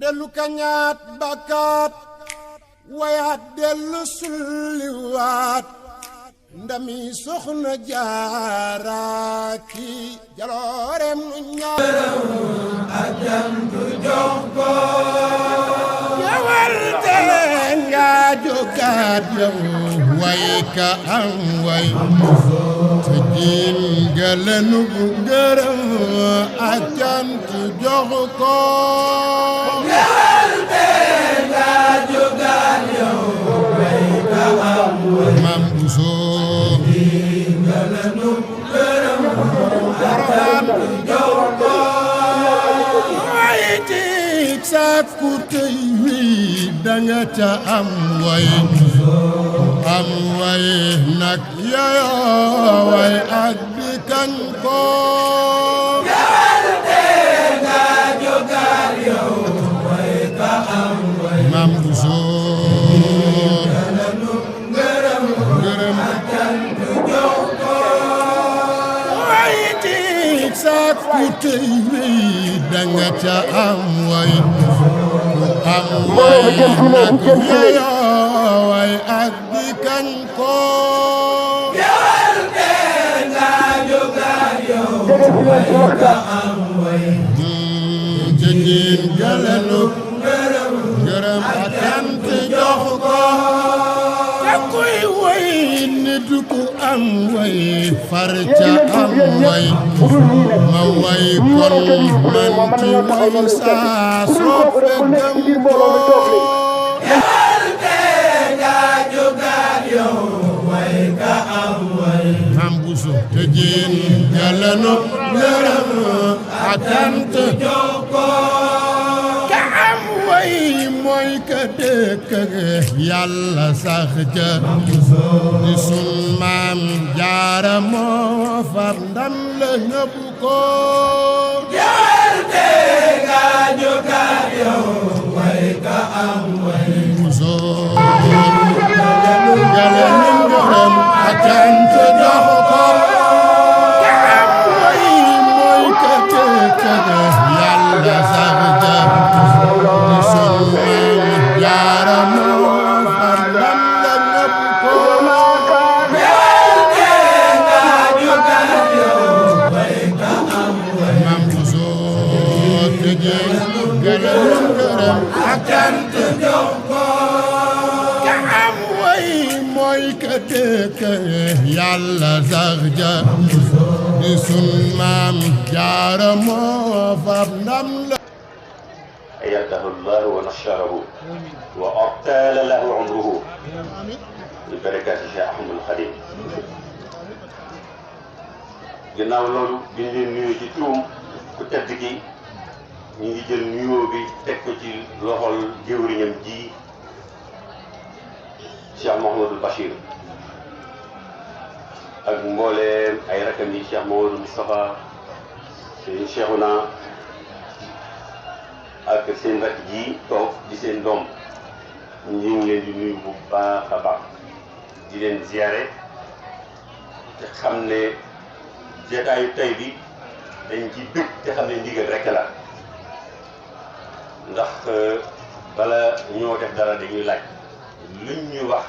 dellu kañaat bakkaat wayaat dellu sulliwaat ndami soxna jaaraaki jaloorem nu ñaaw ak jantu jox ko yawal te nga jógaat yow way ka am way te jiin galenu bu ngërëm ak jantu jox ko yawal te nga jógaat yow way ka am way mam buso sakku tey wi danga ca am way nag yoyo way ak di kañ ko yawal te nga jógal yow way ka am way mam buso ngërëm ak cant jox ko way tik sakku tey wi danga ca am way nag yoyo way ak di kañ ko yawal te nga jógal yow way ka am way jëndiin galenu ngërëm ak cant jox ko te kuy way nit ku am way far ca am way ma way kon man ci way saa soppe gëm ko yawal te nga jógal yow way ka am way mam buso te jiin galenu ngërëm ak cant jox ko ka am way mooy ka dëkk yàlla sax ja di sun maam jaara moo far ndam la ñëpp ko yawal te nga jógal yow way ka am way buso galenu ngërëm ak cant jox ko ka am way mooy ka dëkk yàlla sax ja di sun maam jaara moo far ndam la ñëpp ko yawal te nga jógal yow way ka am way mam buso te jiin galenu ngërëm ak cant jox ko ka am way mooy ka dëkk yàlla sax ja di sun maam jaara moo far ndam la أيده الله ونشره وأطال له عمره ببركات الشيخ أحمد الخليل ginnaaw loolu biñ leen nuyoo ci tuum ku tedd gi ñu ngi jël nuyoo bi teg ko ci loxol jëwriñam ji Cheikh Mouhamadul Bachir ak mbooleem ay rakam yi Cheikh Mouhamadou Moustapha seen Cheikhouna ak seen rakk ji toog di seen doom ñu ngi leen di nuyu bu baax a baax di leen ziyaare te xam ne jotaayu tey bi dañ ci dugg te xam ne ndigal rekk la ndax bala ñoo def dara dañuy laaj luñ ñu wax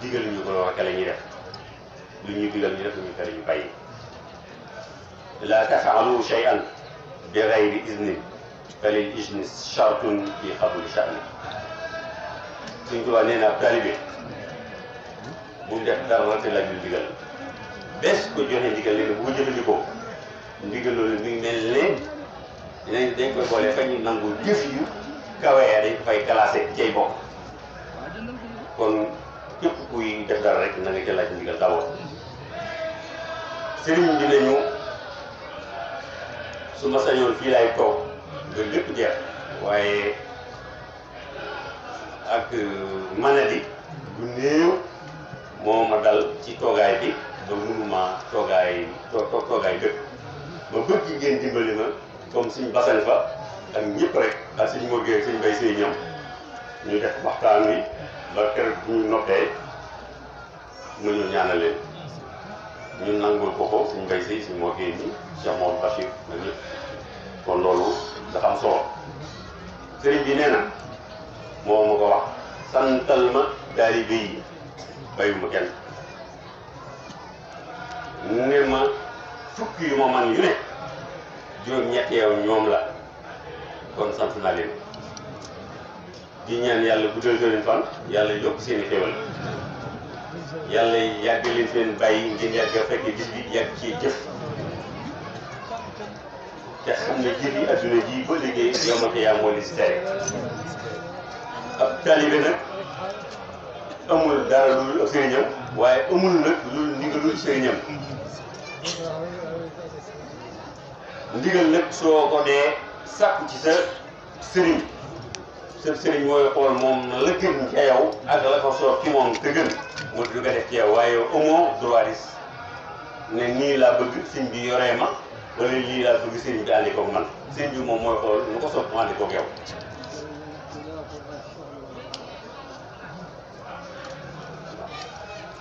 digal ñu ko wax la ñuy def lu ñuy digal ñu def lu ñu tere ñu bàyyi la tafaalu shay'an bi ghayri iznin falil izni shartun fi qabuli sha'ni Sëñ Tuubaa nee naa taalibe bu mu def dara te laaj lu digal bés ko joxe ndigal léegi bu ko jëfandikoo ndigal loolu mi ngi mel ne dañ koy boole fa ñu nangu jëf yu kawee dañ ko fay classé cay bokk kon képp kuy def dara rek na nga ca laaj ndigal d'abord sëriñ bi nañu su ma sañoon fii laay toog nga lépp jeex waaye ak maladie bu néew moo ma dal ci toogaay bi ba mënuma toogaay dëkk ma bëgg ngeen dimbali ma comme suñ basan fa ak ñëpp rek ak suñ morgee ak suñ bay sëy ñoom ñu def waxtaan wi ba kër bu ñu noppee mu ñu ñaanal leen ñu nangul ko suñ bay sëy suñ morgee ñi Cheikh Mouhamadou Bachir ak ñëpp kon loolu dafa am solo sëriñ bi nee na moo ma ko wax santal ma taalibe yi bayuma kenn ne ma fukki yu ma man yu ne juróom-ñett yow ñoom la kon sant naa leen di ñaan yàlla guddal seen fan yàlla yokk seen i xéwal yàlla yàgg leen seen bàyyi ngeen yàgg a fekkee bis bi yàgg ci jëf te xam ne jëf yi adduna ji ba liggéey yombal ko yaa moo li si tere ab taalibe nag amul dara lu sëriñam waaye amul nag lu ndigalul sëriñam ndigal nag soo ko dee sàkku ci sa sëriñ mooy xool moom la gën ci yow ak la ko soob ci moom te gën mu du ko def ci yow waaye amoo droit ne nii laa bëgg sëñ bi yoree ma wala lii laa bëgg sëñ bi àndi koog man sëñ bi moom mooy xool nu ko soob mu àndi koog yow.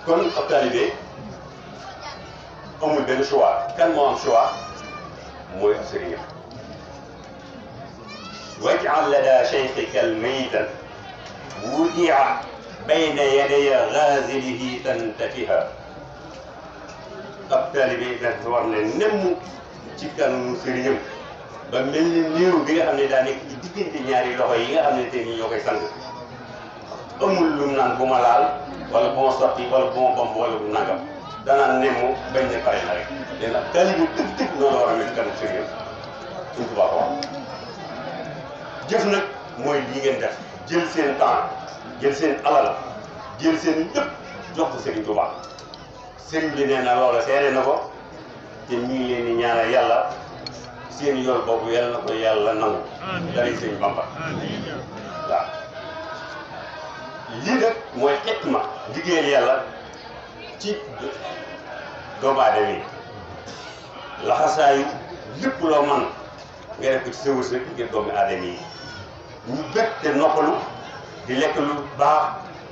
kon ab taalibe amul benn choix kan moo am choix mooy ab sëriñam. waj'al ladaa shaykhika al-maytan wudi'a bayna yaday ghaazilihi tantafiha. ab taalibe nag war na nemm ci kanamu sëriñam ba mel ni néew bi nga xam ne daa nekk ci diggante ñaari loxo yi nga xam ne tey nii ñoo koy sang amul lum naan bu ma laal wala bu ma sotti wala bu ma bomb wala bu nangam danaa nemm bañ ne pare na rek léegi nag taalibe dëgg-dëgg noonu war a mel ci kanamu sëriñam suñ ko baax wax jëf nag mooy lii ngeen def jël seen temps jël seen alal jël seen lépp jox ko Serigne Touba Serigne bi nee na loola seere na ko te ñu ngi leen di ñaanal yàlla seen yool boobu yàlla na ko yàlla nangu daray Serigne Bamba waaw lii nag mooy xitma liggéeyal yàlla ci doomu aadama yi laxasaayu lépp loo man nga def ko ci sa wërsëg ngir doomu aadama yi ñu bëgg te noppalu di lekk lu baax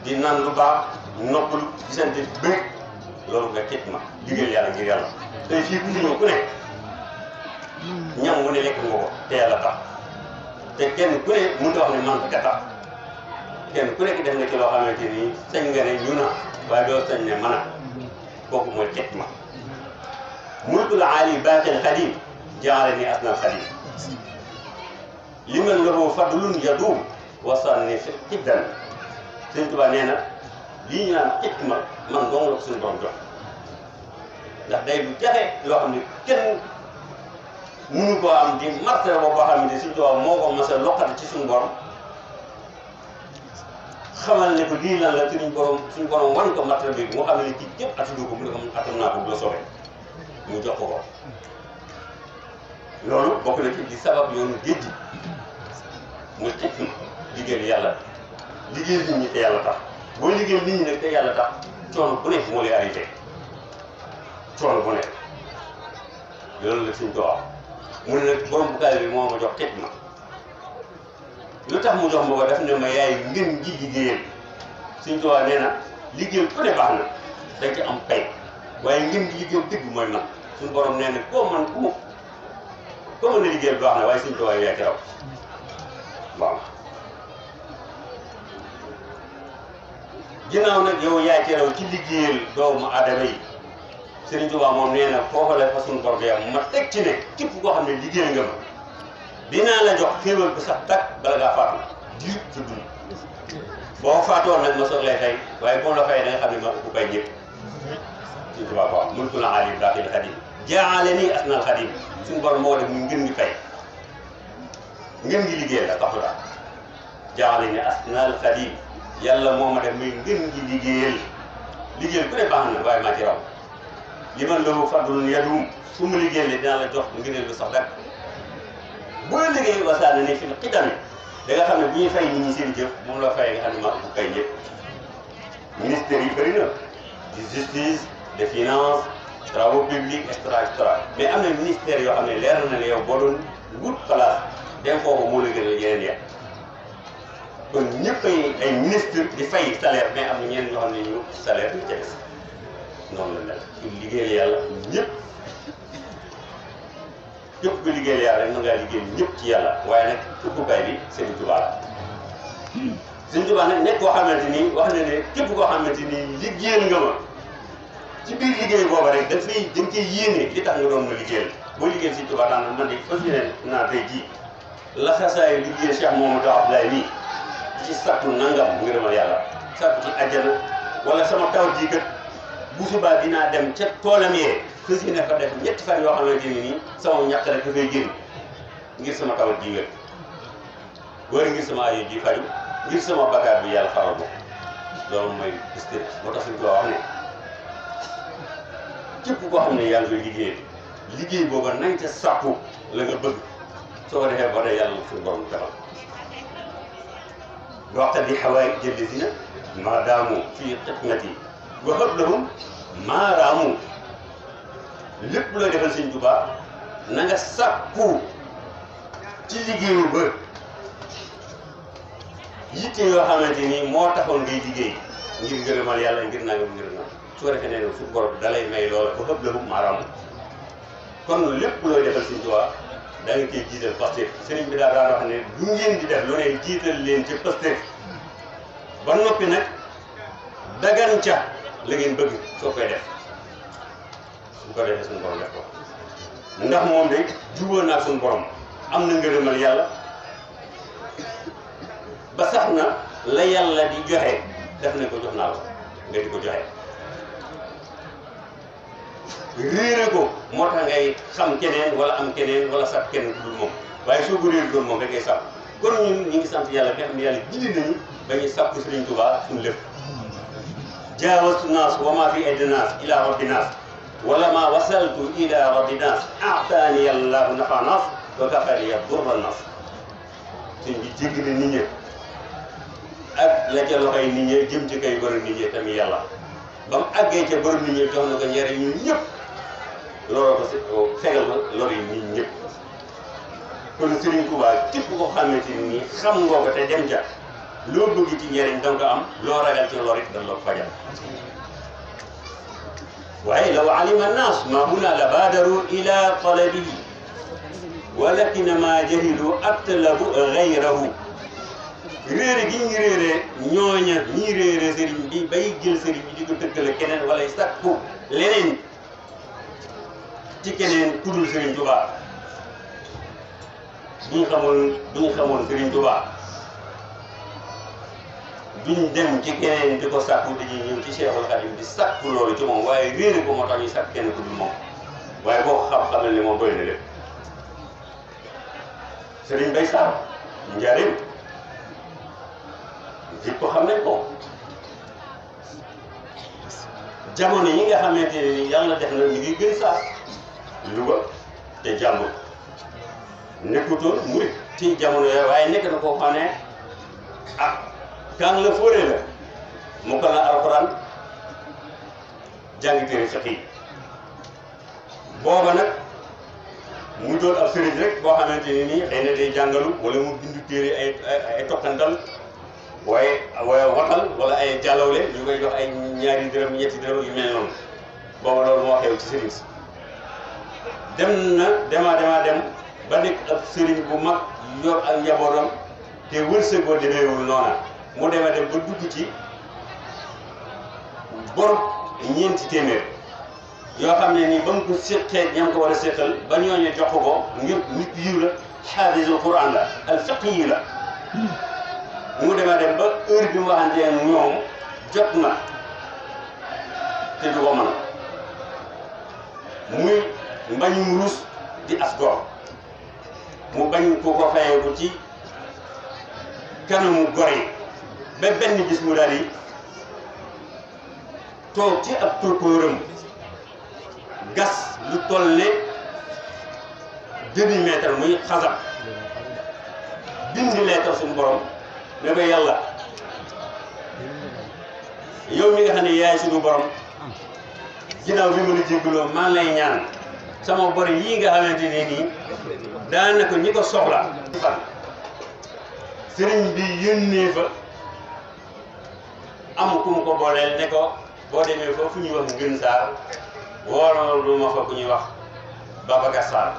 di naan lu baax noppalu di sant bëgg loolu nga xitma liggéeyal yàlla ngir yàlla tey fii ku fi ñëw ku ne ñam wu ne lekk nga ko te yàlla tax te kenn ku ne mënut a wax ne man ka tax kenn ku nekk def na ci loo xamante ni sañ nga ne ñu na waaye doo sañ ne mën a kooku mooy xitma mulkul aali baaxil xadim jaalani asnal xadim liman lahu fadlun yadum wasanni fi xiddan Sëñ Tuubaa nee na lii ñu naan xitma man dong la ko suñu borom jox ndax day du jafe loo xam ne kenn mënu koo am di martaba boo xam ne Sëñ Tuubaa moo ko mas a loqati ci suñu borom xamal ne ko lii lan la suñu borom wan ko martaba bi moo xam ne kii képp attandu ko mu ne ko attan naa ko bu la soobee mu jox ko loolu bokk na ci li sabab yoonu géej gi muy xitma liggéeyal yàlla liggéeyal nit ñi te yàlla tax boo liggéeyal nit ñi nag te yàlla tax coono bu nekk moo lay arrivé coono bu nekk loolu la suñ ko wax mu ne nag borom bu kaay bi moo ma jox xitma lu tax mu jox ma ko def ne ma yaay ngeen ji liggéeyal suñ ko wax nee na liggéeyal ku ne baax na dañ ci am pay waaye ngeen ji liggéeyal dëgg mooy man suñu borom nee na koo man ku ko mën a liggéeyal baax na waaye suñu Tuubaa yaa ci raw waaw ginnaaw nag yow yaa ci raw ci liggéeyal doomu aadama yi Sëriñ Tuubaa moom nee na foofa la fa suñu borom yam ma teg ci ne képp koo xam ne liggéeyal nga ma dinaa la jox xéewal bu sax takk bala ngaa faatu diir sa dund boo faatoon nag ma soog lay fay waaye boo la fay da nga xam ne ma ku fay ñëpp Sëriñ Tuubaa ko wax mulkul aali baaxil xadim jaalani asnal xadim suñu borom moo def mu ngeen ngi fay ngeen ngi liggéey la taxu daal jaalani asnal xadim yàlla moo ma def muy ngeen ngi liggéeyal ku ne baax na waaye maa ci raw li man lahu fadlun yadum fu mu liggéeyal dinaa la jox ngëneel lu sax dakk boo liggéey wasaana ne fi xidami da nga xam ne bu ñuy fay nit ñi seen jëf moom la fay nga xam ne maa bu fay ñëpp ministère yi bëri na de justice de finance travaux publics et cetera mais am na ministère yoo xam ne leer na ne yow boo doon wut place dem foofu moo la gën a yeneen ya kon ñëpp ay ministre di fay salaire mais am na ñenn ñoo xam ne ñu salaire ñu ca des noonu la mel pour liggéeyal yàlla ñëpp képp ku liggéeyal yàlla rek na ngaa liggéeyal ñëpp ci yàlla waaye nag ubbukaay bi Sëriñ Tuubaa la Sëñ Tuubaa nag nekk koo xamante ni wax na ne képp koo xamante ni liggéeyal nga ma ci biir liggéey booba rek dañ koy yéene li tax nga doon ma liggéeyal boo liggéeyal Sëñ Tuubaa daan man de fas yéene naa tey jii la xasaayu liggéeyal Cheikh Mamadou Abdoulaye nii ci sattu nangam ngërëmal yàlla sattu ci àjjana wala sama taw jii kat bu subaa dinaa dem ca toolam yee fas yéene fa def ñetti fan yoo xamante ni nii sama ñàkk rek dafay génn ngir sama tawat ji wér wala ngir sama ayo ji faju ngir sama bagaar bi yàlla faral ma loolu mooy posté moo tax suñ ko wax ne képp koo xam ne yaa ngi koy liggéey booba nañ ca sàkku la nga bëgg soo ko defee ba tey yàlla suñu borom defal waxta di xawaay jëlli si na maa daamu fii xidmati wa hab lahum maa raamu lépp looy defal Sëñ Tuubaa na nga sàkku ci liggéeyu ba yitte yoo xamante ni moo taxoon ngay liggéey ngir ngërëmal yàlla ngir nangam ngir na su ko defee nee na suñu borom dalay may loola ba hab lahum maa raamu kon lépp looy defal Sëñ Tuubaa da nga koy jiital Pastef sëriñ bi daal daan wax ne lu ngeen di def lu ne jiital leen ci Pastef ba noppi nag dagan ca la ngeen bëgg soo koy def su ko defee suñu borom def ko ndax moom de jubóo naa suñu borom am na ngërëmal yàlla ba sax na la yàlla di joxe def ne ko jox naa ko nga di ko joxe réere ko moo tax ngay xam keneen wala am keneen wala sax keneen ku dul moom waaye soo ko réer doon moom rek ngay sàpp kon ñun ñu ngi sant yàlla nga xam ne yàlla gindi nañu ba ñuy sàpp Sëriñ Tuubaa suñu lépp jaawastu naas wa maa fi aydi naas ila rabbi naas wala ma wasaltu ila rabbi naas aataani yàllaahu nafa naas wa kafaniya durra naas suñ bi jégg na nit ñi ak la ca loxoy nit ñi jëm ci kay bëri nit ñi tamit yàlla ba mu àggee ca bëri nit ñi jox na ko njëriñ ñun ñëpp looloo ko fegal ko lor yi nit ñëpp kon Sëriñ Tuubaa képp ko xamante ni xam ngoo ko te dem ca loo bëgg ci njëriñ danga ko am loo ragal ci lor it danga la ko fajal waaye law alima annaas ma huna la baadaru ila talabihi walakin ma jahilu atlabu gayrahu réere gi ñu réere ñooña ñii réere sëriñ bi bay jël sëriñ bi di ko dëkkale keneen wala sàkku leneen ci keneen kudul Sëriñ Tuubaa duñ xamoon Sëriñ Tuubaa duñ dem ci keneen di ko sàkku dañuy ñëw ci Cheikhul Khadim di sàkku loolu ci moom waaye réere ko moo tax ñuy sàkk keneen kudul moom waaye boo xam-xamal ni moom doy na lépp Sëriñ Bay Sarr njaareem jëpp ko xam nañ ko jamono yi nga xamante ne ni yàlla def na ñu ngi gën saa Louga te jàmbur nekkutoon murit ci jamono yooyu waaye nekk na koo xam ne ah kan la fóore la mu ko la alxuraan jàngi téere fiq yi booba nag mu doon ab sëriñ rek boo xamante ne nii xëy na day jàngalu wala mu bindu téere ay toqantal waaye watal wala ay jàllawle ñu koy jox ay ñaari dërëm ñetti dërëm yu mel noonu booba loolu moo xew ci sëriñ si dem na dem ba nekk ab sëriñ bu mag yor ak njabootam te wërsëg boo demeewul noona mu dem ba dugg ci bor ñeenti téeméer yoo xam ne nii ba mu ko séqee ñam ko war a séqal ba ñooñu jox ko ngir nit yiw la xaadisul quran la al fiqi la mu dem ba heure bi mu waxantee ñoom jot na te du ko mën muy mbañum ruus di as gor mu bañ ku ko fayeeku ci kanamu gor yi ba benn bis mu daal di toog ci ab turkóoram gas lu toll ne demi-mètre muy xasab bind leetar suñu borom ne ko yàlla yow mi nga xam ne yaay suñu borom ginnaaw bi ma la jéggaloo maa lay ñaan sama bor yii nga xamante ne nii daanaka ñi ko soxla fan sëriñ bi yónnee fa am ku mu ko booleel ne ko boo demee fa fu ñuy wax Ngën Saar wóoroon lu ma fa ku ñuy wax Babacar Sarr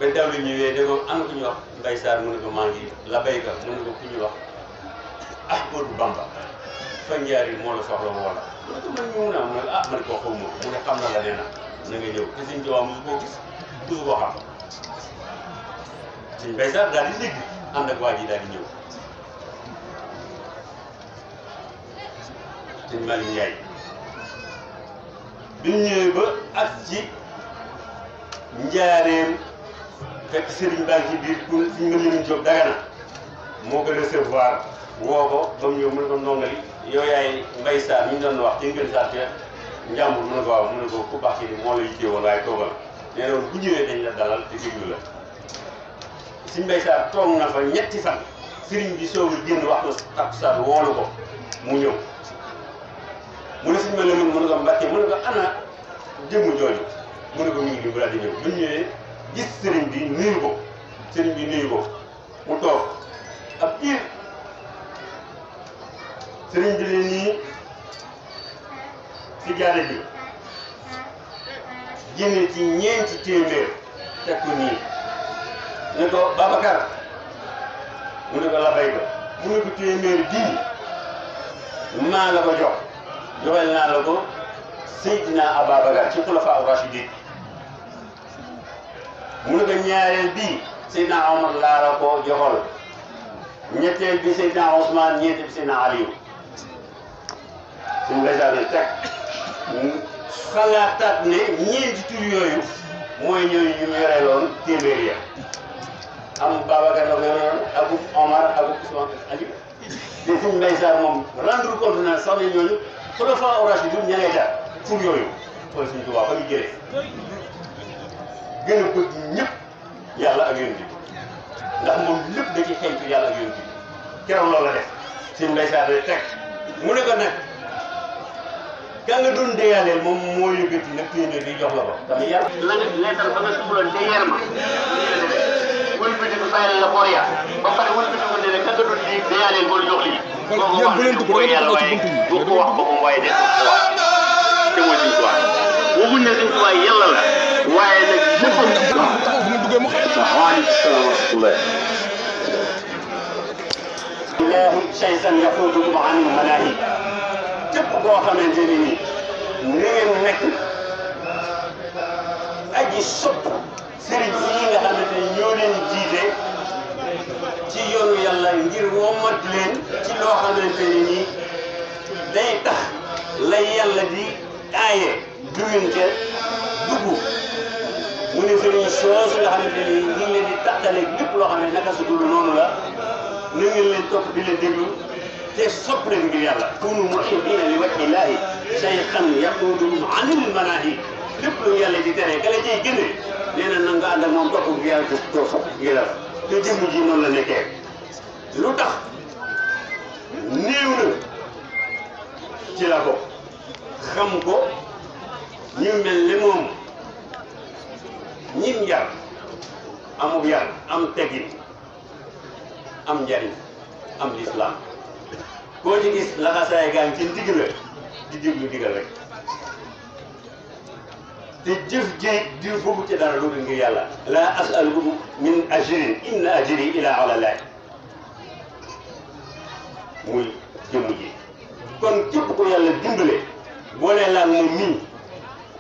ba daw li ñëwee da ko am ku ñu wax Mbaye Sarr mu ne ko maa ngi la béykat mu ne ko ku ñu wax Ahmadou Bamba fa njaar yi moo la soxla wala mu ne ko man ñëw naa mu ne ah man koo xaw ma mu ne xam na la nee na na nga ñëw te suñ tubaab mosu koo gis mosu koo xam suñ Mbaye Sarr daal di dégg ànd ak waa ji daal di ñëw suñ Malick Ndiaye bi ñu ñëwee ba ak ci njaareem fekk Serigne Ba ci biir pour fi ñu mën leen jóg Dagana moo ko recevoir woo ko ba mu ñëw mu ne ko ndongali yow yaay Mbaye Sarr mi ñu doon wax ci ngeen Sarr ca njàmbur mu ne ko waaw mu ne ko ku baax yi moo la yittee woon waaye toogal nee na bu ñëwee dañ la dalal te déglu la si Mbaye Sarr toog na fa ñetti fan Serigne bi soog a génn waxtu takkusaan woolu ko mu ñëw mu ne suñu ma lëmën mu ne ko Mbacke mu ne ko ana jëmm jooju mu ne ko mi ngi nii bu daal di ñëw bu ñëwee gis sëriñ bi nuyu ko sëriñ bi nuyu ko mu toog ab biir sëriñ bi leen nii si jaare bi génne ci ñeenti téeméer teg ko nii ne ko Babacar mu ne ko labay ko mu ne ko téeméer bii maa la ko jox joxel naa la ko Seydina Ababacar ci xulafa rashidin mu ne ko ñaareel bii Seydina Omar laa la ko joxol ñetteel bi Seydina Ousmane ñeenteel bi Seydina Aliou suñu message teg xalaataat ne ñeenti tur yooyu mooy ñooñu ñu yoreeloon téeméer ya am Babacar la ko yoreeloon ak Omar ak Ousmane Aliou te suñu message moom rendre compte na sax ne ñooñu xulafa rashidin ña ngay daal tur yooyu xool suñu tubaab fa ñu jëlee gën a bëgg ñëpp yàlla ak yonent bi ndax moom lépp da ci xeeñtu yàlla ak yonent bi keroog loolu la def suñu Mbaye Sarr day teg mu ne ko nag ka nga doon deyaaleel moom moo yëkkati nag téeméer bi jox la ko. dama yar la nga leetal ba nga suuloon te yar ma wëlbati ko fayal la boor ya ba pare wëlbati ko ne ka nga doon di deyaaleel moo la jox lii. kooku wax nañu ko yàlla waaye du ko wax ko moom waaye de te mooy suñu tubaab waxuñ ne suñu tubaab yàlla la waaye nag léppam. waaleykum salaam wa rahmatulah. ilaahi shaytan yaquudukum anil manaahi képp koo xamante ne nii ni ngeen nekk aji sopp sëriñ yi nga xamante ne ñoo leen jiite ci yoonu yàlla ngir womat leen ci loo xamante ne nii day tax lay yàlla di aaye duwinte dugg mu ne sëriñ soosu nga xamante ni ñu ngi leen di tàqaleeg lépp loo xam ne naka su dul noonu la na ngeen leen topp di leen déglu te sopp leen ngir yàlla kunu muhibbina li wajhi llaahi shay'an yaquuduhum anil manaahi lépp lu yàlla di tere kala cay génne nee na na nga ànd ak moom topp ngir yàlla te sopp ngir yàlla te jëmm ji noonu la nekkee lu tax néew na ci la ko xam ko ñu mel ni moom ñim yar amub yar am teggin am njariñ am lislaam koo ci gis laxasaay gaa ngi ci digg la di déglu digal rek te jëf jéeg di bëgg ci dara loolu ngir yàlla laa asalukum min ajrin inna ajri ila ala llaah muy jëmm ji kon képp ko yàlla dimbale boolee laan moom mii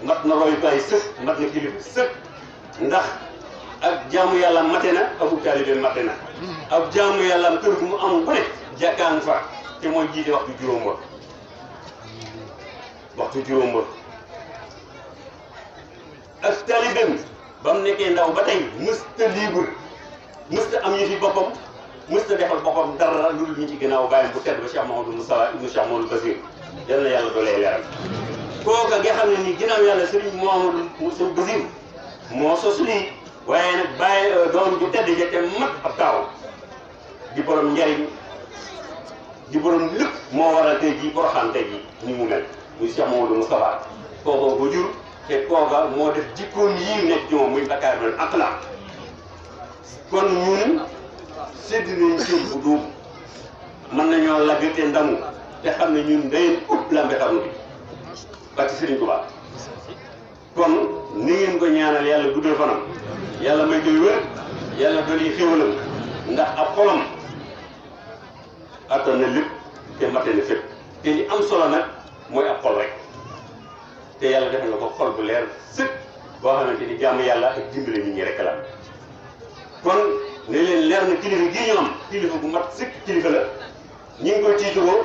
mat na royukaay sëkk mat na kilifa sëkk ndax ak jaamu yàlla mate na akub taalibe mate na ak jaamu yàlla am kër gu mu am bu ne jàkkaan fa te mooy jiite waxtu juróom ba waxtu juróom ba ak taalibeem ba mu nekkee ndaw ba tey mësta libre mësta am ñu fi boppam mësta defal boppam dara lu dul ñu ci gannaaw bàyyam bu tedd ba Cheikh Mahamadou Moustapha ibnu Cheikh Mahamadou Basir yal na yàlla doolee leeral kooka nga xam ne ni ginnaaw yàlla Serigne Mahamadou Moustapha Basir moo sos lii waaye nag bàyyi doom ju tedd ja te mat ab taaw di borom njariñ di borom lépp moo waral tey jii Porokhane tey jii ni mu mel muy Cheikh Mahamadou Moustapha kooka ko jur te kooka moo def jikkoon yii nekk ci moom muy Bakar doon akhlaq kon ñun sédd nañ seen bu duub mën nañoo lagg te ndamu te xam ne ñun dayen ut lambe xarnu bi ba ci Serigne Touba kon ni ngeen ko ñaanal yàlla guddal fanam yàlla may koy wér yàlla dolli xéwalam ndax ab xolam attan na lépp te mate na fépp te li am solo nag mooy ab xol rek te yàlla def na ko xol bu leer sëkk boo xamante ni jaamu yàlla ak dimbale nit ñi rek la kon ne leen leer na kilifa gii ñu am kilifa bu mat sëkk kilifa la ñu ngi koy tiituroo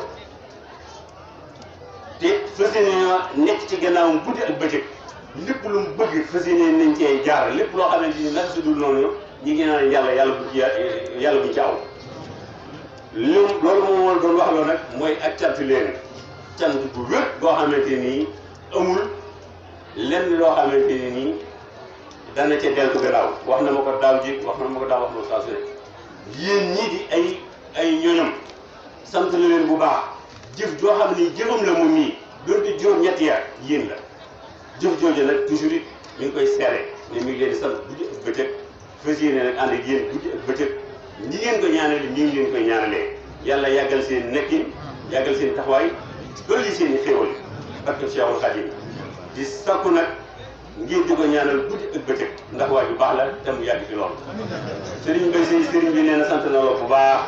te fas yéene nekk ci gannaawam guddi ak bëccëg lépp lu mu bëgg fas yéene nañ cee jaar lépp loo xamante ni nag su dul noonu ñi ngi naan yàlla bu ci yàlla buñ ci aw loolu moom doon wax loo nag mooy ak cant leen cant bu wér boo xamante nii amul lenn loo xamante ni nii dana ca dellu gannaaw wax na ma ko daaw ji wax na ma ko daaw wax na ma saa su ne yéen ñii di ay ñoñam sant la leen bu baax jëf joo xam ni jëfam la moom mii doonte juróom ñetti yaar yéen la jëf jooju nag toujours it mi ngi koy seere ne mi ngi leen di sant guddi ak bëccëg fas yéene nag ànd ak yéen guddi ak bëccëg ñi ngeen ko ñaanale ñi ngi leen koy ñaanalee yàlla yàggal seen nekkin yàggal seen taxawaay dolli seen i xéewal barke Cheikhul Khadim di sakku nag ngeen di ko ñaanal guddi ak bëccëg ndax waa ju baax la te mu yàgg fi lool sëriñ Mbaye Seye sëriñ bi nee na sant na la bu baax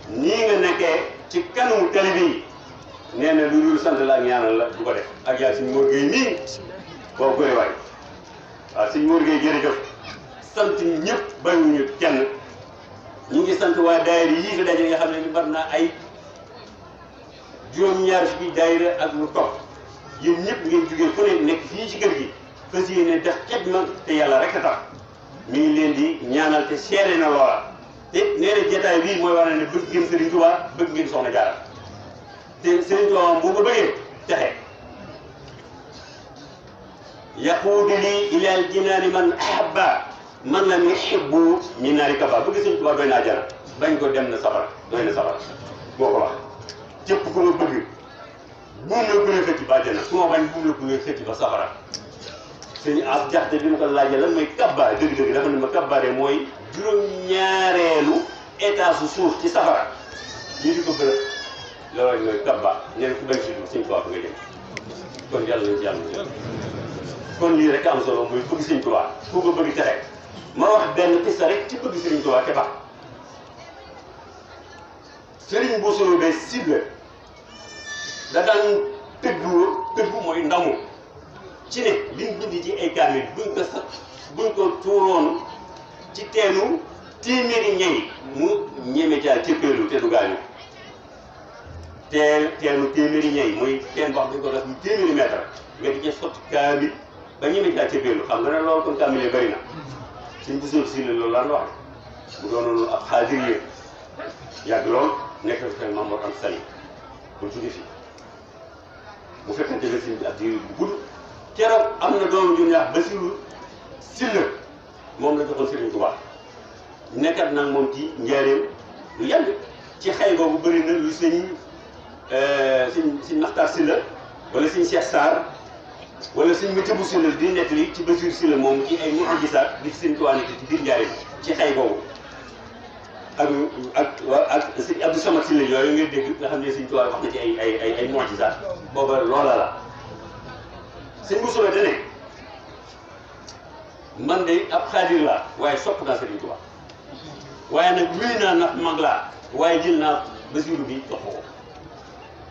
nii nga nekkee ci kanamu télé bi nee na lu dul sant la ak ñaanal la du ko def ak yaa suñu Mor Gueye nii boobu koy waay waaw suñu Mor Gueye jërëjëf sant ñëpp bàyyiwuñu kenn ñu ngi sant waa daayira yii fi daje nga xam ne ni bar naa ay juróom-ñaar fukki daayira ak lu topp yéen ñëpp ngeen jógee fu ne nekk fii ci kër gi fas yéene def xidma te yàlla rek a tax mi ngi leen di ñaanal te seere na loola te nee na jotaay bii mooy wane ne bëgg ngeen Serigne Touba bëgg ngeen Soxna Jaara te Serigne Touba moom boo ko bëggee texe yaquudu lii ilal jinaani man ahabba man lam yuhibbu min naari kaba bëgg Serigne Touba doy na àjjana bañ ko dem na safara doy na safara boo ko wax képp ku ma bëgg buum la gën a xëcc ba àjjana su ma bañ buum la gën a xëcc ba safara sëñ as jaxte bi ma ko laajee lan mooy kabbaar dëgg-dëgg dafa ne ma kabbaare mooy juróom-ñaareelu état su suuf ci safara ñu di ko bërëb loolu mooy kabbaar ñeneen ku bañ si dugg Sëñ Tuubaa nga jëm kon yàlla nañ ci yàlla kon lii rek am solo mooy bëgg Sëñ Tuubaa ku ko bëgg texe ma wax benn pista rek ci bëgg Sëñ Tuubaa te baax sëriñ Bousso Beye cible da daan tëggu mooy ndamu ci ne liñ bind ci ay kaamil buñ ko tuuroon ci teenu téeméeri ñey mu ñeme caa cëppeelu te du gaañu teenu téeméeri ñey muy teen wax dañ ko def mu téeméeri mètre nga di ca sotti kaamil ba ñeme caa cëppeelu xam nga ne loolu kon kaamil bëri na suñ Bousso si la loolu laan wax mu doonoon ab xaadir yàgg lool nekk fi Mamour Anta Sali ba jóge fi bu fekkente ne sëñ bi ak diir bu gudd keroog am na doom ju ñuy wax Basiru Silla moom la joxoon Sëriñ Tuubaa nekkat nag moom ci njaareem lu yàgg ci xay boobu bëri na lu sëñ Maxtaar Silla wala sëñ Cheikh Sarr wala sëñ Matibu Silla di nettali ci Basiru Silla moom ci ay mu'jizaat di Sëriñ Tuubaa nekk ci biir njaareem ci xay boobu ak sëñ Abdou Samad Silla yooyu ngay dégg nga xam ne Sëriñ Tuubaa wax na ci ay mu'jizaat booba loola la sëñ Bousso Beye dane man de ab xaadir laa waaye sopp naa Sëriñ Tuubaa waaye nag wéy naa ndax mag laa waaye jël naa Basiru bi jox ko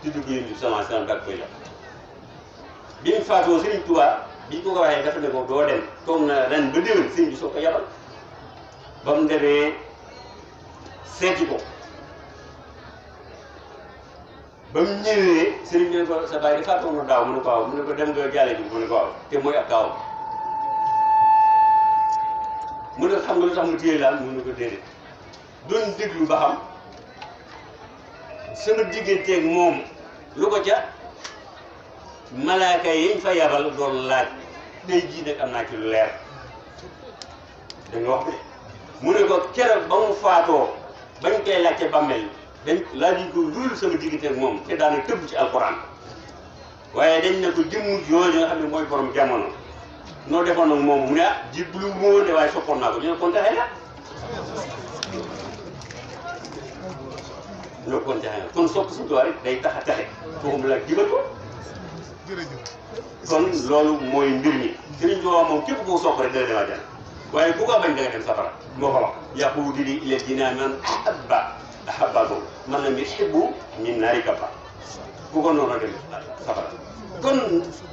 tudd ko yéen sama dak koy la bi mu faatoo Sëriñ Tuubaa bi ñu ko waxee dafa ne ko doo dem toog na ren ba déwén sëñ bi soo ko yabal ba mu demee seeti ko ba mu ñëwee sëriñ bi ne ko sa baay dafa toog na daaw mu ne ko waaw mu ne ko dem nga jàlle ji mu ne ko waaw te mooy ab taawam mu ne ko xam nga lu tax mu téye daal mu ne ko déedéet doon déglu ba xam sama digganteeg moom lu ko ca malaaka yiñ fa yabal doon laaj tey jii nag am naa ci lu leer da nga wax de mu ne ko keroog ba mu faatoo bañ koy laajte bàmmeel dañ laajuñ ko loolu sama diggante ak moom te daana tëbb ci alquran waaye dañ ne ko jëmm jooju nga xam ne mooy borom jamono noo defoon ak moom mu ne ah jiblu moo de waaye soppoon naa ko ñu ne kon taxee la ñoo kon taxee la kon sopp Sëñ Tuubaa rek day tax a taxe foofu la jibal ko kon loolu mooy mbir mi Sëriñ Tuubaa moom képp koo sopp rek dana dem àjjana waaye bu ko bañ da nga dem safara moo ko wax yaquudu li ila jinaan man ahabbahu man lam yuhibbu min naari kaba ku ko noonu dem safara kon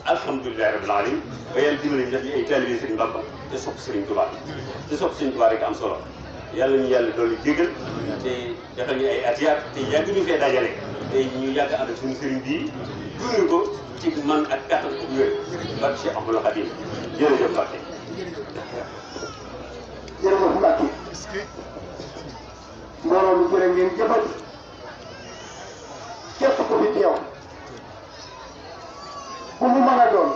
alhamdulilahi rabbil alamin ba yàlla dimbali ñu def ay taalibe Sëriñ Bamba te sopp Sëriñ Tuubaa te sopp Sëriñ Tuubaa rek am solo yàlla ñu yàlla dolli jégal te defal ñu ay atiyaat te yàgg ñu fee dajale te ñu yàgg ànd ak suñu sëriñ bii dund ko ci man ak kattan ak wér barke Cheikh Ahmadou Khadim jërëjëf Mbacke. jërëjëf Mbacke mbooloo mi jërë ngeen jëfal képp ku fi teew ku mu mën a doon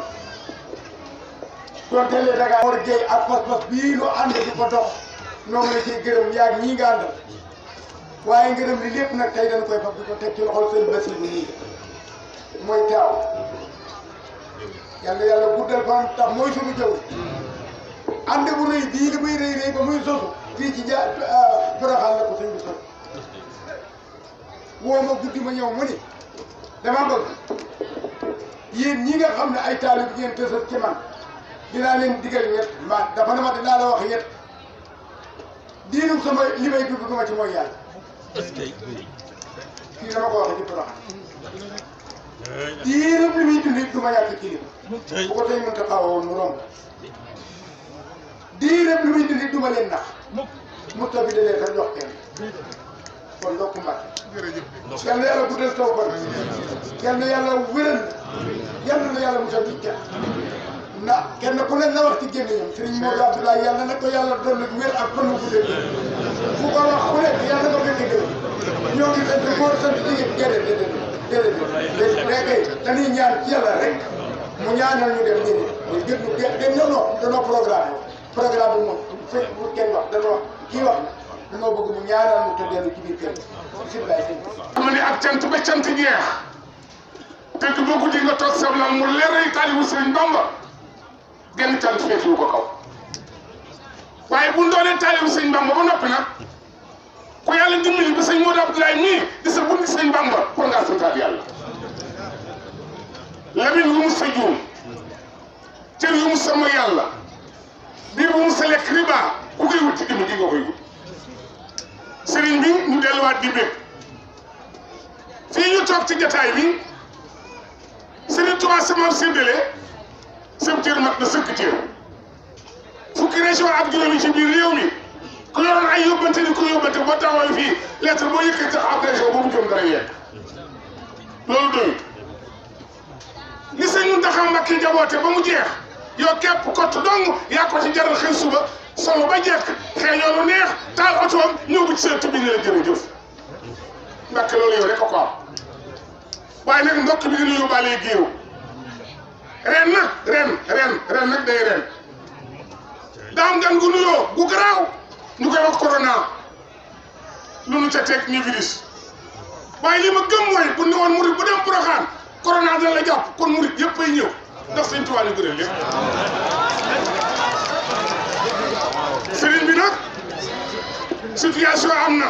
lee da ngaa war a géey ak pas-pas bii nu ànd di ko dox noo ngi la ciy gërëm yaa ñii nga àndal waaye ngërëm li lépp nag tey dañ koy fab di ko teg ci loxol sëñ Basiru nii mooy taaw yàlla yàlla guddal fan tax mooy suñu jëw ànd bu rëy bii li muy rëy ba muy sosu fii ci Porokhane la ko sëñ bi sos woo ma guddi ma ñëw mu ni dama bëgg yéen ñi nga xam ne ay taalib ngeen tësal ci man dinaa leen digal ñett ma dafa na ma dinaa la wax ñett diinu sama li may dugg duma ci mooy yàlla kii dama ko waxee ci Porokhane diinu li muy dund duma yàgg kilifa bu ko tey mën ta xaw woon mu romb diinu li muy dund duma leen nax mu tabi dalee ka jox kenn kon ndokk Mbàkke yal na yàlla guddal taw fan yal na yàlla wéral yal na yàlla musal ci ca na kenn ku ne na wax ci gémmiñam Sëriñ Modou Abdoulaye yàlla na ko yàlla dolli wér ak fan wu guddal fu ko wax ku nekk yàlla na ko fekk dëgg ñoo ngi sant góor sant jigéen déedéet léegi dañuy ñaan ci yàlla rek mu ñaanal ñu dem déedéet dem danoo programme bi moom fekk bu kenn wax danoo kii wax danoo bëgg mu ñaanal mu te dellu ci biir kër bisimilah. xam ne ak cant ba cant jeex te du boo guddi nga toog sam mu leer taalibu Sëriñ Bamba genn cant féetewu ko kaw waaye bu ñu doonee taalibu Sëriñ Bamba ba noppi nag ku yàlla dimbali ba sëñ Modou Abdoulaye mii di sa bundi Sëriñ Bamba pour ngaa santaat yàlla lamin yu mu sa juum cër yu mu sa mooy yàlla biir bu mu sa lekk riba ku koy wut ci dimi gi nga koy wut sëriñ bi ñu delluwaat di bég fii ñu toog ci jataay bi Sëriñ Tuubaa sama séddale sam cër mat na sëkk cër fukki région ak juróomi ci biir réew mi ku yoroon ay yóbbante ni ko yóbbante boo taxawee fii lettre boo yëkkati ab région boobu jëm dara yegg loolu doyul li sëñ Muntaxa Mbakke jaboote ba mu jeex yow képp kott dong yaa ko ci jaral xëy suba solo ba jekk xeeñoo lu neex taal otoom ñëw bu ci seen tubi ne la jërëjëf Mbakke loolu yow rek a ko am waaye nag ndokk bi dina yóbbaalee géew ren nag day ren daam gan gu nuyoo gu garaaw ñu koy wax corona lu nu ca teg ni virus waaye li ma gëm mooy bu ne woon murit bu dem Porokhane corona dina la jàpp kon murit yëpp ay ñëw ndax Sëñ Tuubaa ñu gënal lépp sëriñ bi nag situation am na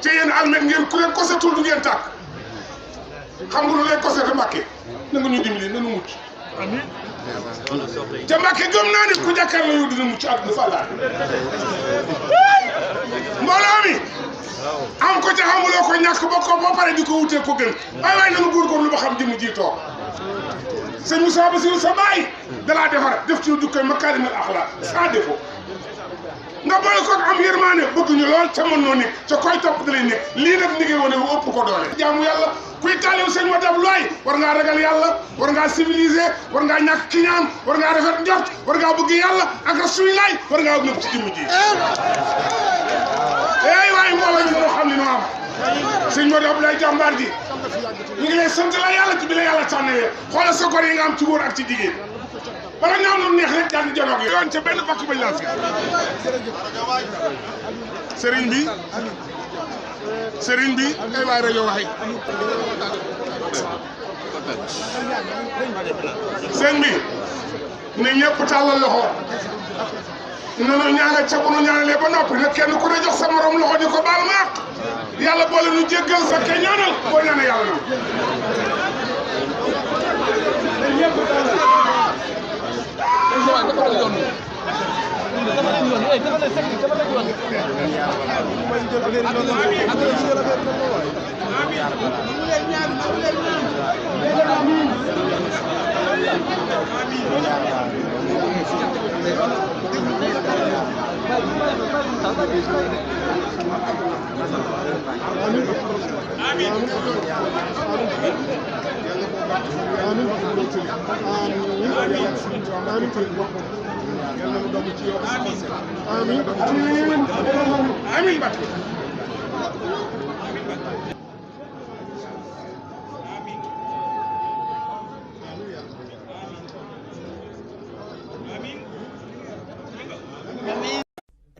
te yéen almet ngeen ku leen kosetul du ngeen tàkk xam nga lu leen kosete Mbàkke na nga ñu dimbali nanu mucc te Mbàkke gëm naa ne ku jàkkaarloo yow dina mucc ak dafa laaj mbooloo mi am ko ca xamuloo ko ñàkk ba pare di ko wutee ko gën waaye nanu góorgóorlu ba xam jëmu ji toog sëñ Moussa Bassirou sa baay dalaa defar def ci jukkay makaarimal axlaaq sans défaut nga boole ko am yërmaane bëgg ñu lool ca mën noo nekk ca koy topp da lay nekk lii nag liggéey wane wu ëpp ko doole jaamu yàlla kuy taaliw sëñ Modou Abdoulaye war ngaa ragal yàlla war ngaa civilisé war ngaa ñàkk kiñaan war ngaa rafet njort war ngaa bëgg yàlla ak rasulilaay war ngaa nëpp ci jëmm ji waaye mbooloo ñu moo xam li noo am sëñ Modou Abdoulaye jàmbaar ji ñu ngi lay sant la yàlla ci bi la yàlla tànnee xoolal sa gor yi nga am ci góor ak ci jigéen bala nga am lu neex rek daal di janoog yoon ca benn bakk bañ laa fi sëriñ bi ay waay rajo waxee sëriñ bi ne ñëpp tàllal loxo nanu ñaanal ca bu nu ñaanalee ba noppi nag kenn ku ne jox sa morom loxo di ko baal maaq yàlla boole nu jéggal sa ke ñaanal boo ñaanee yàlla na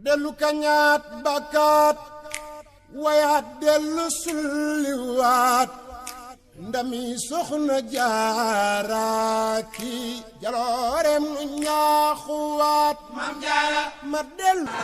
dellu kañaat bakkaat wayaat dellu sulliwaat ndami soxna jaaraaki jaloorem nu ñaaxuwaat ma dellu